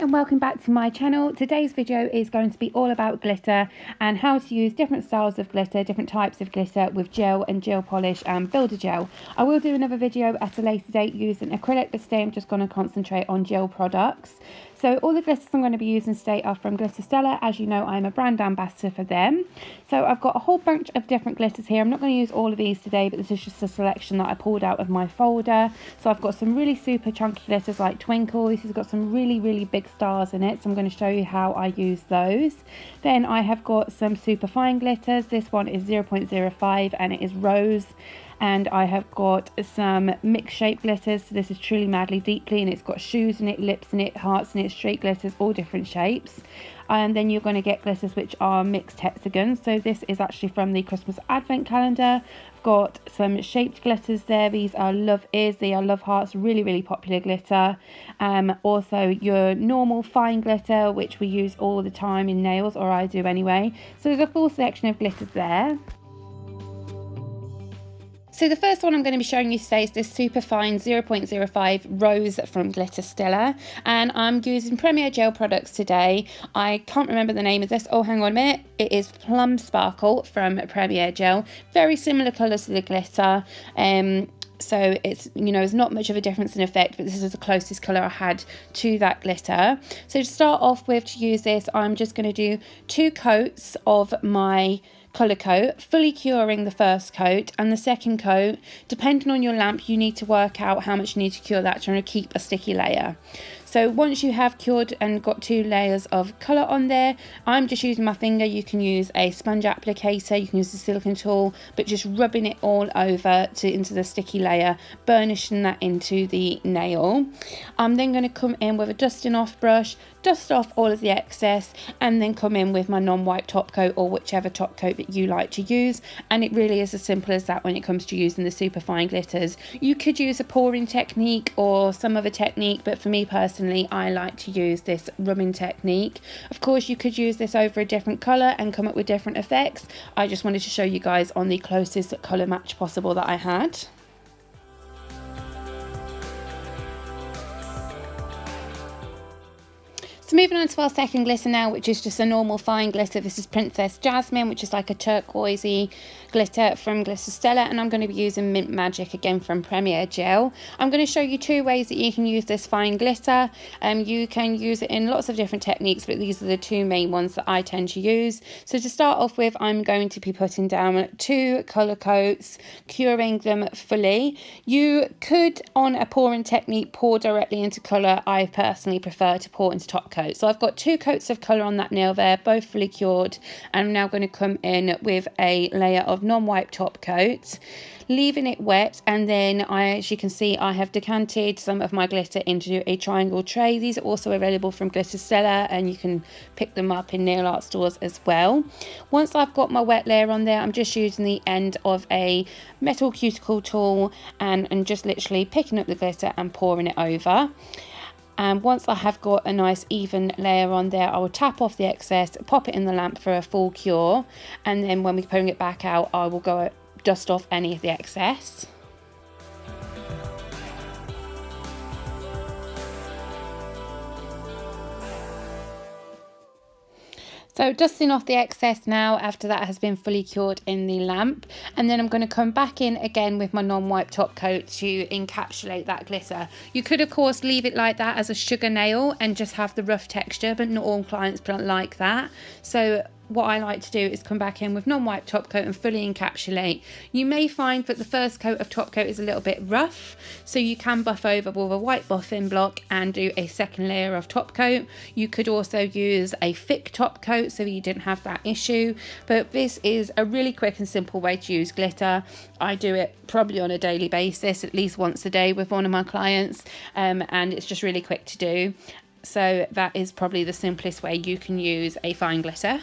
and welcome back to my channel. Today's video is going to be all about glitter and how to use different styles of glitter, different types of glitter with gel and gel polish and builder gel. I will do another video at a later date using acrylic, but today I'm just going to concentrate on gel products. So all the glitters I'm going to be using today are from Glitter Stella. As you know, I'm a brand ambassador for them. So I've got a whole bunch of different glitters here. I'm not going to use all of these today, but this is just a selection that I pulled out of my folder. So I've got some really super chunky glitters like Twinkle. This has got some really big stars in it, so I'm going to show you how I use those. Then I have got some Superfine glitters. This one is 0.05 and it is rose. And I have got some mixed shape glitters. So this is Truly Madly Deeply, and it's got shoes in it, lips in it, hearts in it, straight glitters, all different shapes. And then you're going to get glitters which are mixed hexagons. So this is actually from the Christmas Advent calendar. I've got some shaped glitters there. These are Love Is, they are Love Hearts, really popular glitter. Also your normal fine glitter, which we use all the time in nails, or I do anyway. So there's a full selection of glitters there. So the first one I'm going to be showing you today is this Superfine 0.05 Rose from Glitter Stella, and I'm using Premier Gel products today. I can't remember the name of this. Oh, hang on a minute. It is Plum Sparkle from Premier Gel. Very similar colours to the glitter. So it's, you know, there's not much of a difference in effect, but this is the closest colour I had to that glitter. So to start off with, to use this, I'm just going to do 2 coats of my colour coat, fully curing the first coat, and the second coat, depending on your lamp, you need to work out how much you need to cure that to keep a sticky layer. So once you have cured and got 2 layers of colour on there, I'm just using my finger. You can use a sponge applicator, you can use the silicone tool, but just rubbing it all over into the sticky layer, burnishing that into the nail. I'm then going to come in with a dusting off brush, dust off all of the excess, and then come in with my non-wipe top coat, or whichever top coat that you like to use. And it really is as simple as that when it comes to using the Superfine glitters. You could use a pouring technique or some other technique, but for me personally, I like to use this rubbing technique. Of course, you could use this over a different colour and come up with different effects. I just wanted to show you guys on the closest colour match possible that I had. So moving on to our second glitter now, which is just a normal fine glitter. This is Princess Jasmine, which is like a turquoisey glitter from Glitter Stella, and I'm going to be using Mint Magic again from Premier Gel. I'm going to show you 2 ways that you can use this fine glitter. You can use it in lots of different techniques, but these are the 2 main ones that I tend to use. So to start off with, I'm going to be putting down 2 colour coats, curing them fully. You could, on a pouring technique, pour directly into colour. I personally prefer to pour into top coat. So I've got 2 coats of colour on that nail there, both fully cured, and I'm now going to come in with a layer of non-wipe top coat, leaving it wet, and then as you can see, I have decanted some of my glitter into a triangle tray. These are also available from Glitter Stella, and you can pick them up in nail art stores as well. Once I've got my wet layer on there, I'm just using the end of a metal cuticle tool and just literally picking up the glitter and pouring it over. And once I have got a nice even layer on there, I will tap off the excess, pop it in the lamp for a full cure, and then when we bring it back out, I will go dust off any of the excess. So dusting off the excess now after that has been fully cured in the lamp, and then I'm going to come back in again with my non-wipe top coat to encapsulate that glitter. You could of course leave it like that as a sugar nail and just have the rough texture, but not all clients don't like that. So what I like to do is come back in with non-wipe top coat and fully encapsulate. You may find that the first coat of top coat is a little bit rough, so you can buff over with a white buffing block and do a second layer of top coat. You could also use a thick top coat so you didn't have that issue, but this is a really quick and simple way to use glitter. I do it probably on a daily basis, at least once a day with one of my clients, and it's just really quick to do. So that is probably the simplest way you can use a fine glitter.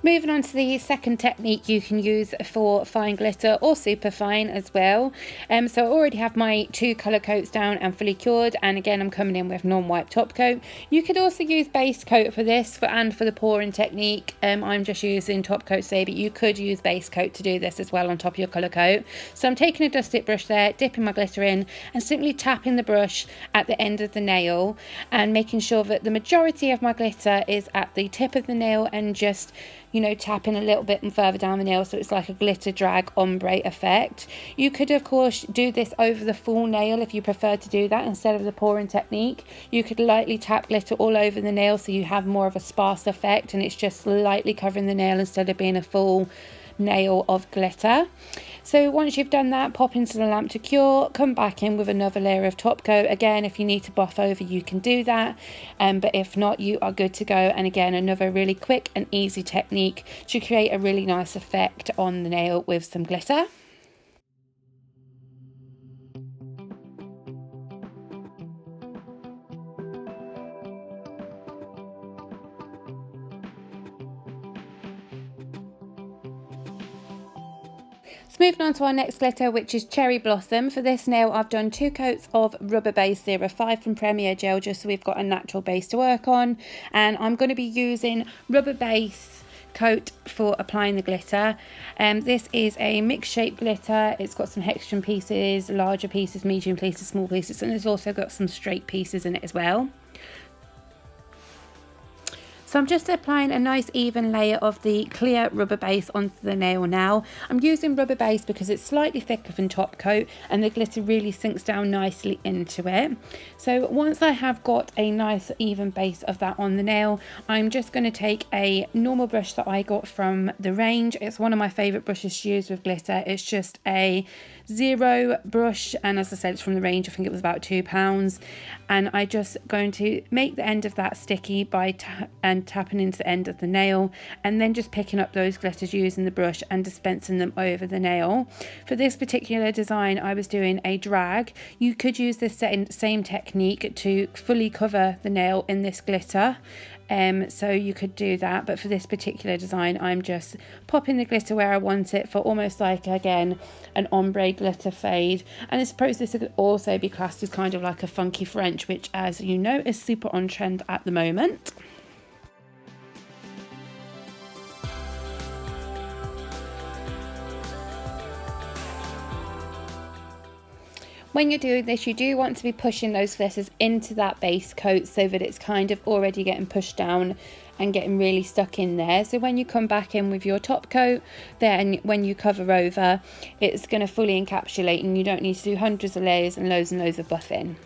Moving on to the second technique you can use for fine glitter or super fine as well. So I already have my 2 colour coats down and fully cured, and again I'm coming in with non-wipe top coat. You could also use base coat for this and for the pouring technique. I'm just using top coat today, but you could use base coat to do this as well on top of your colour coat. So I'm taking a dust tip brush there, dipping my glitter in and simply tapping the brush at the end of the nail and making sure that the majority of my glitter is at the tip of the nail, and just, you know, tapping a little bit further down the nail so it's like a glitter drag ombre effect. You could of course do this over the full nail if you prefer to do that instead of the pouring technique. You could lightly tap glitter all over the nail so you have more of a sparse effect and it's just lightly covering the nail instead of being a full nail of glitter. So once you've done that, pop into the lamp to cure, come back in with another layer of top coat. Again, if you need to buff over, you can do that, but if not, you are good to go. And again, another really quick and easy technique to create a really nice effect on the nail with some glitter. So moving on to our next glitter, which is Cherry Blossom. For this nail, I've done 2 coats of Rubber Base 05 from Premier Gel, just so we've got a natural base to work on. And I'm going to be using Rubber Base coat for applying the glitter. This is a mixed shape glitter. It's got some hexagon pieces, larger pieces, medium pieces, small pieces, and it's also got some straight pieces in it as well. So I'm just applying a nice even layer of the clear rubber base onto the nail now. I'm using rubber base because it's slightly thicker than top coat and the glitter really sinks down nicely into it. So once I have got a nice even base of that on the nail, I'm just going to take a normal brush that I got from the range. It's one of my favourite brushes to use with glitter. It's just a 0 brush, and as I said, it's from the range. I think it was about £2, and I just going to make the end of that sticky by tapping into the end of the nail, and then just picking up those glitters using the brush and dispensing them over the nail. For this particular design, I was doing a drag. You could use this same technique to fully cover the nail in this glitter. So you could do that, but for this particular design, I'm just popping the glitter where I want it for almost like, again, an ombre glitter fade. And this process could also be classed as kind of like a funky French, which, as you know, is super on trend at the moment. When you're doing this, you do want to be pushing those glitters into that base coat so that it's kind of already getting pushed down and getting really stuck in there. So when you come back in with your top coat, then when you cover over, it's going to fully encapsulate and you don't need to do hundreds of layers and loads of buffing.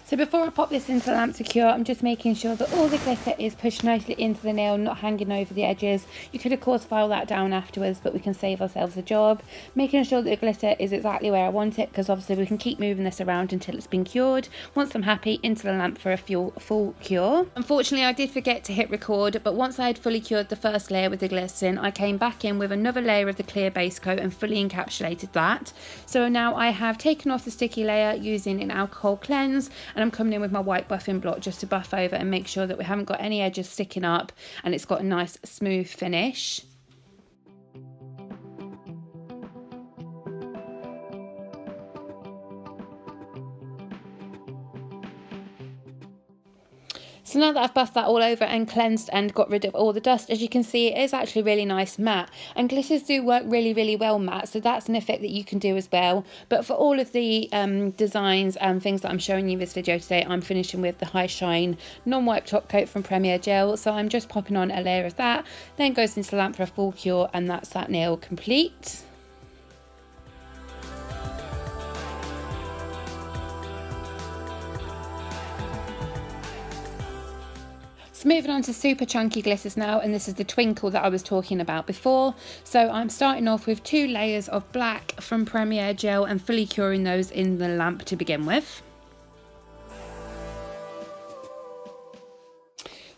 So before I pop this into the lamp to cure, I'm just making sure that all the glitter is pushed nicely into the nail, not hanging over the edges. You could of course file that down afterwards, but we can save ourselves a job. Making sure that the glitter is exactly where I want it, because obviously we can keep moving this around until it's been cured. Once I'm happy, into the lamp for a full cure. Unfortunately, I did forget to hit record, but once I had fully cured the first layer with the glycerin, I came back in with another layer of the clear base coat and fully encapsulated that. So now I have taken off the sticky layer using an alcohol cleanse, and I'm coming in with my white buffing block just to buff over and make sure that we haven't got any edges sticking up and it's got a nice smooth finish. So now that I've buffed that all over and cleansed and got rid of all the dust, as you can see, it is actually really nice matte, and glitters do work really well matte, so that's an effect that you can do as well. But for all of the designs and things that I'm showing you in this video today, I'm finishing with the High Shine non-wipe top coat from Premier Gel. So I'm just popping on a layer of that, then goes into the lamp for a full cure, and that's that nail complete. Moving on to super chunky glitters now, and this is the Twinkle that I was talking about before. So I'm starting off with 2 layers of black from Premier Gel and fully curing those in the lamp to begin with.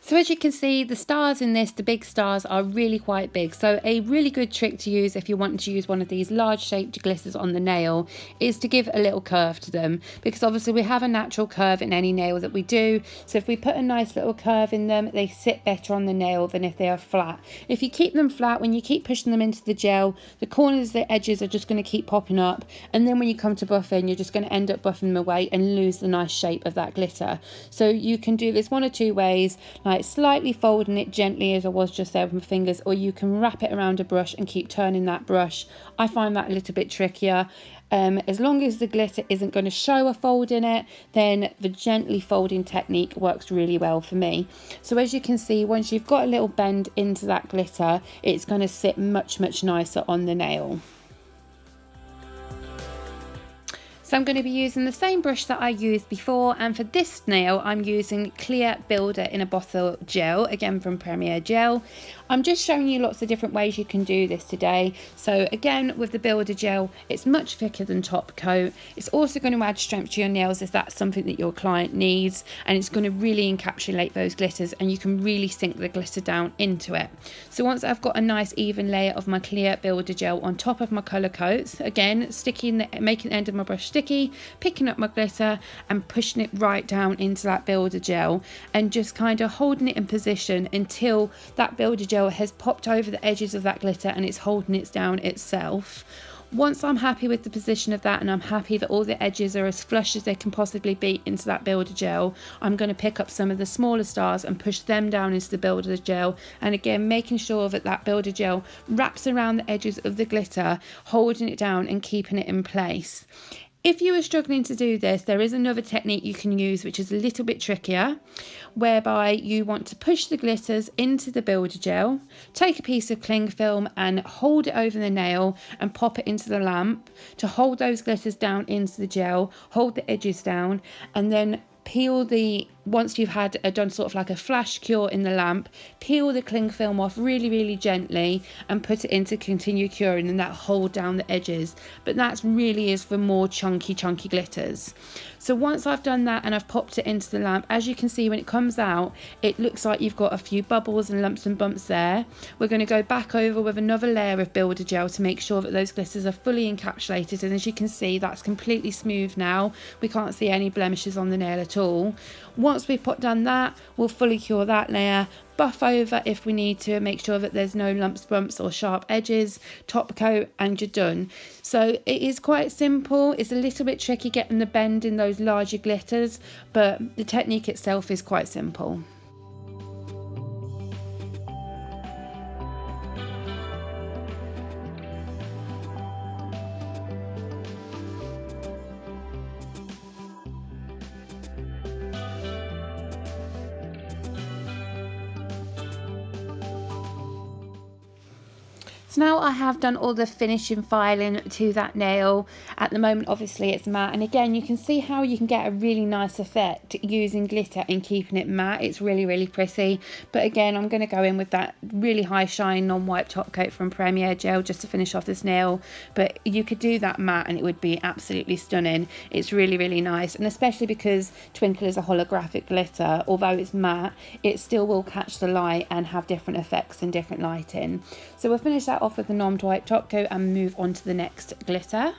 So as you can see, the stars in this, the big stars, are really quite big. So a really good trick to use if you want to use one of these large shaped glitters on the nail is to give a little curve to them, because obviously we have a natural curve in any nail that we do. So if we put a nice little curve in them, they sit better on the nail than if they are flat. If you keep them flat, when you keep pushing them into the gel, the corners, the edges are just going to keep popping up. And then when you come to buffing, you're just going to end up buffing them away and lose the nice shape of that glitter. So you can do this one or two ways, like slightly folding it gently as I was just there with my fingers, or you can wrap it around a brush and keep turning that brush. I find that a little bit trickier. As long as the glitter isn't going to show a fold in it, then the gently folding technique works really well for me. So as you can see, once you've got a little bend into that glitter, it's going to sit much nicer on the nail. So I'm going to be using the same brush that I used before, and for this nail I'm using Clear Builder in a Bottle Gel, again from Premier Gel. I'm just showing you lots of different ways you can do this today. So again, with the Builder Gel, it's much thicker than top coat. It's also going to add strength to your nails if that's something that your client needs, and it's going to really encapsulate those glitters, and you can really sink the glitter down into it. So once I've got a nice even layer of my Clear Builder Gel on top of my colour coats, again making the end of my brush sticky, picking up my glitter and pushing it right down into that Builder Gel, and just kind of holding it in position until that Builder Gel has popped over the edges of that glitter and it's holding it down itself. Once I'm happy with the position of that, and I'm happy that all the edges are as flush as they can possibly be into that Builder Gel, I'm going to pick up some of the smaller stars and push them down into the Builder Gel, and again making sure that that Builder Gel wraps around the edges of the glitter, holding it down and keeping it in place. If you are struggling to do this, there is another technique you can use which is a little bit trickier, whereby you want to push the glitters into the Builder Gel, take a piece of cling film and hold it over the nail and pop it into the lamp to hold those glitters down into the gel, hold the edges down, and then peel once you've done sort of like a flash cure in the lamp, peel the cling film off really gently and put it in to continue curing, and that hold down the edges. But that really is for more chunky glitters. So once I've done that and I've popped it into the lamp, as you can see when it comes out, it looks like you've got a few bubbles and lumps and bumps there. We're going to go back over with another layer of Builder Gel to make sure that those glitters are fully encapsulated, and as you can see, that's completely smooth now. We can't see any blemishes on the nail at all. Once we've done that, we'll fully cure that layer, buff over if we need to, make sure that there's no lumps, bumps or sharp edges, top coat, and you're done. So it is quite simple. It's a little bit tricky getting the bend in those larger glitters, but the technique itself is quite simple. So now I have done all the finishing filing to that nail. At the moment obviously it's matte, and again you can see how you can get a really nice effect using glitter and keeping it matte. It's really pretty, but again I'm going to go in with that really high shine non-wipe top coat from Premier Gel just to finish off this nail, but you could do that matte and it would be absolutely stunning. It's really nice, and especially because Twinkle is a holographic glitter, although it's matte, it still will catch the light and have different effects and different lighting. So we'll finish that off with the non-wipe top coat and move on to the next glitter.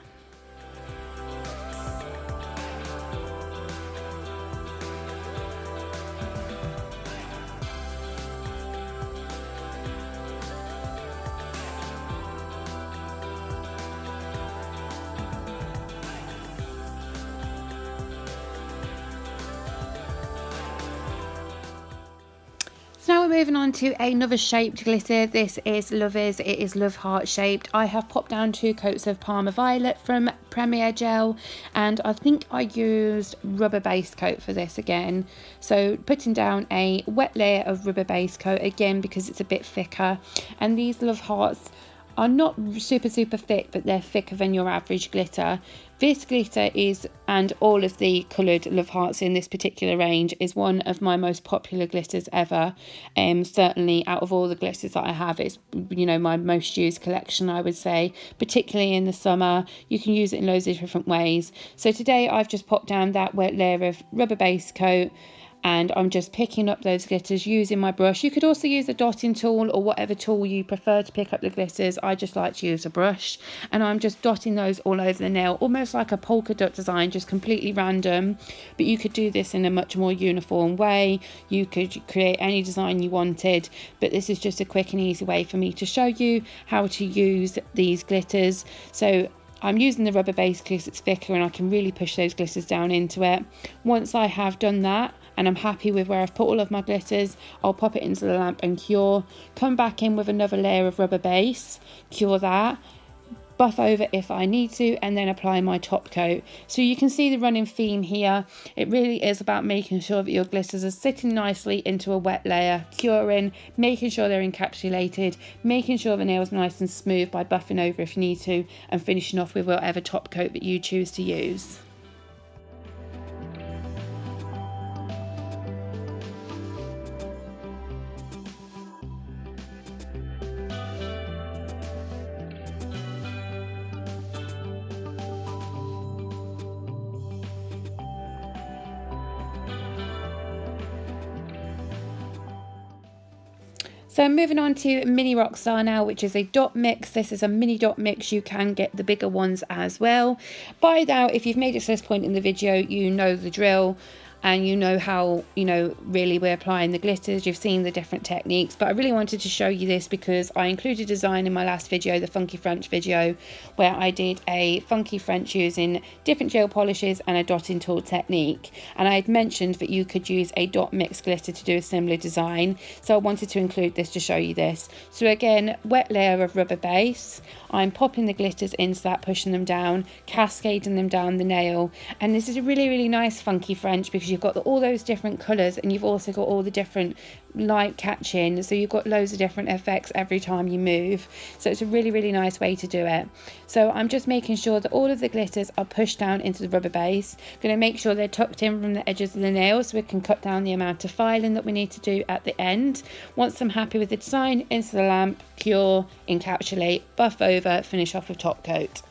Now we're moving on to another shaped glitter. This is Lovers. It is love heart shaped. I have popped down 2 coats of Parma Violet from Premier Gel, and I think I used rubber base coat for this again. So putting down a wet layer of rubber base coat again because it's a bit thicker, and these love hearts are not super thick, but they're thicker than your average glitter. This glitter is, and all of the coloured love hearts in this particular range, is one of my most popular glitters ever. Certainly out of all the glitters that I have, it's, you know, my most used collection, I would say, particularly in the summer. You can use it in loads of different ways. So today I've just popped down that wet layer of rubber base coat, and I'm just picking up those glitters using my brush. You could also use a dotting tool or whatever tool you prefer to pick up the glitters. I just like to use a brush, and I'm just dotting those all over the nail, almost like a polka dot design, just completely random. But you could do this in a much more uniform way. You could create any design you wanted, but this is just a quick and easy way for me to show you how to use these glitters. So I'm using the rubber base because it's thicker and I can really push those glitters down into it. Once I have done that and I'm happy with where I've put all of my glitters, I'll pop it into the lamp and cure. Come back in with another layer of rubber base, cure that, buff over if I need to, and then apply my top coat. So you can see the running theme here. It really is about making sure that your glitters are sitting nicely into a wet layer, curing, making sure they're encapsulated, making sure the nail's nice and smooth by buffing over if you need to, and finishing off with whatever top coat that you choose to use. So moving on to Mini Rockstar now, which is a dot mix. This is a mini dot mix. You can get the bigger ones as well. By now, if you've made it to this point in the video, you know the drill. And you know how, really we're applying the glitters. You've seen the different techniques, but I really wanted to show you this because I included design in my last video, the Funky French video, where I did a funky French using different gel polishes and a dotting tool technique. And I had mentioned that you could use a dot mix glitter to do a similar design. So I wanted to include this to show you this. So again, wet layer of rubber base. I'm popping the glitters into that, pushing them down, cascading them down the nail. And this is a really, really nice funky French because you've got all those different colours and you've also got all the different light catching, so you've got loads of different effects every time you move. So it's a really, really nice way to do it. So I'm just making sure that all of the glitters are pushed down into the rubber base. Going to make sure they're tucked in from the edges of the nail so we can cut down the amount of filing that we need to do at the end. Once I'm happy with the design, into the lamp, cure, encapsulate, buff over, finish off with top coat.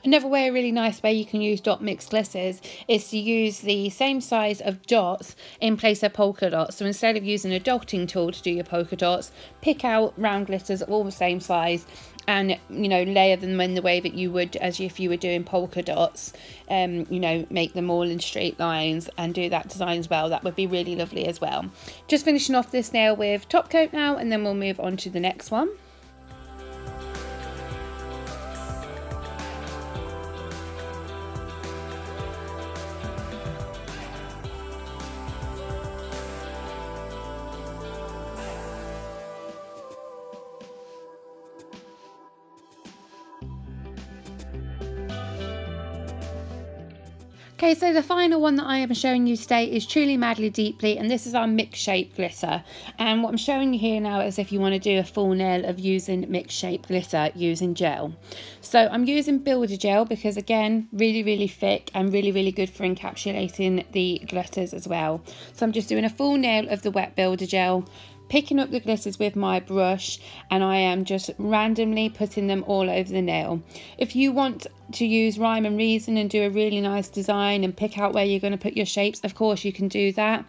Another way, a really nice way you can use dot mix glitters is to use the same size of dots in place of polka dots. So instead of using a dotting tool to do your polka dots, pick out round glitters all the same size and layer them in the way that you would as if you were doing polka dots. Make them all in straight lines and do that design as well. That would be really lovely as well. Just finishing off this nail with top coat now, and then we'll move on to the next one. Okay, so the final one that I am showing you today is Truly Madly Deeply, and this is our mix shape glitter. And what I'm showing you here now is if you want to do a full nail of using mix shape glitter using gel. So I'm using Builder Gel because, again, really, really thick and really, really good for encapsulating the glitters as well. So I'm just doing a full nail of the wet Builder Gel, picking up the glitters with my brush, and I am just randomly putting them all over the nail. If you want to use rhyme and reason and do a really nice design and pick out where you're going to put your shapes, of course you can do that.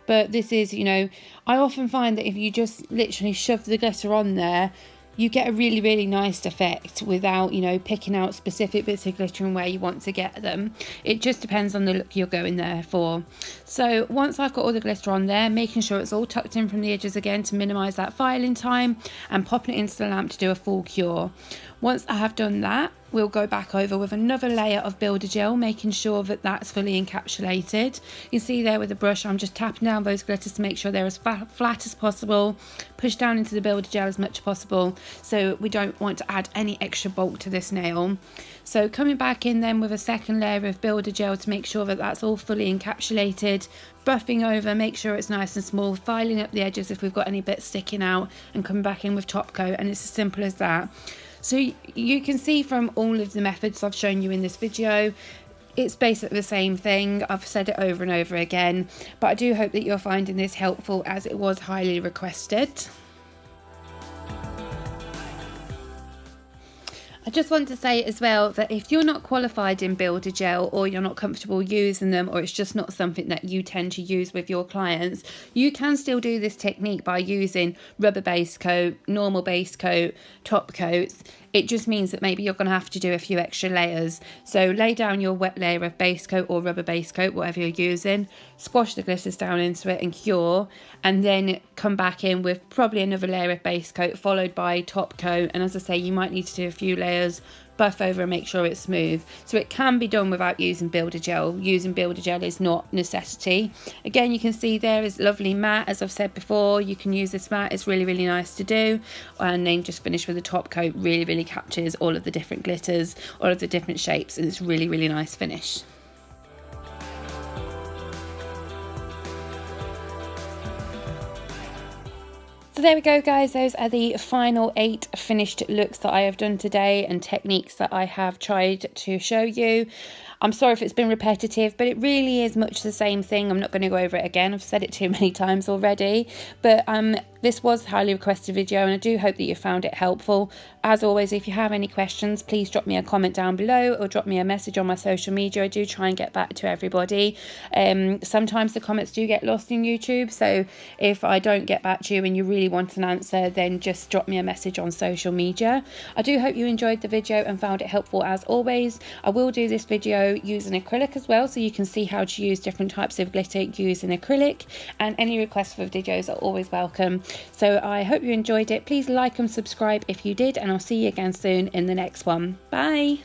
But this is, I often find that if you just literally shove the glitter on there, you get a really, really nice effect without, picking out specific bits of glitter and where you want to get them. It just depends on the look you're going there for. So once I've got all the glitter on there, making sure it's all tucked in from the edges again to minimise that filing time, and popping it into the lamp to do a full cure. Once I have done that, we'll go back over with another layer of builder gel, making sure that that's fully encapsulated. You can see there with the brush, I'm just tapping down those glitters to make sure they're as flat as possible, push down into the builder gel as much as possible, so we don't want to add any extra bulk to this nail. So coming back in then with a second layer of builder gel to make sure that that's all fully encapsulated, buffing over, make sure it's nice and small, filing up the edges if we've got any bits sticking out, and coming back in with top coat, and it's as simple as that. So you can see from all of the methods I've shown you in this video, it's basically the same thing. I've said it over and over again, but I do hope that you're finding this helpful, as it was highly requested. I just want to say as well that if you're not qualified in builder gel, or you're not comfortable using them, or it's just not something that you tend to use with your clients, you can still do this technique by using rubber base coat, normal base coat, top coats. It just means that maybe you're going to have to do a few extra layers. So lay down your wet layer of base coat or rubber base coat, whatever you're using, squash the glitters down into it and cure, and then come back in with probably another layer of base coat followed by top coat. And as I say, you might need to do a few layers, buff over and make sure it's smooth. So it can be done without using builder gel. Using builder gel is not necessity. Again, you can see there is lovely matte. As I've said before, you can use this matte, it's really, really nice to do. And then just finish with a top coat. Really, really captures all of the different glitters, all of the different shapes, and it's really, really nice finish. So there we go, guys. Those are the final 8 finished looks that I have done today, and techniques that I have tried to show you. I'm sorry if it's been repetitive, but it really is much the same thing. I'm not going to go over it again. I've said it too many times already. But this was a highly requested video, and I do hope that you found it helpful. As always, if you have any questions, please drop me a comment down below, or drop me a message on my social media. I do try and get back to everybody. Sometimes the comments do get lost in YouTube, so if I don't get back to you and you really want an answer, then just drop me a message on social media. I do hope you enjoyed the video and found it helpful. As always, I will do this video using acrylic as well, so you can see how to use different types of glitter using acrylic, and any requests for videos are always welcome. So I hope you enjoyed it. Please like and subscribe if you did, and I'll see you again soon in the next one. Bye.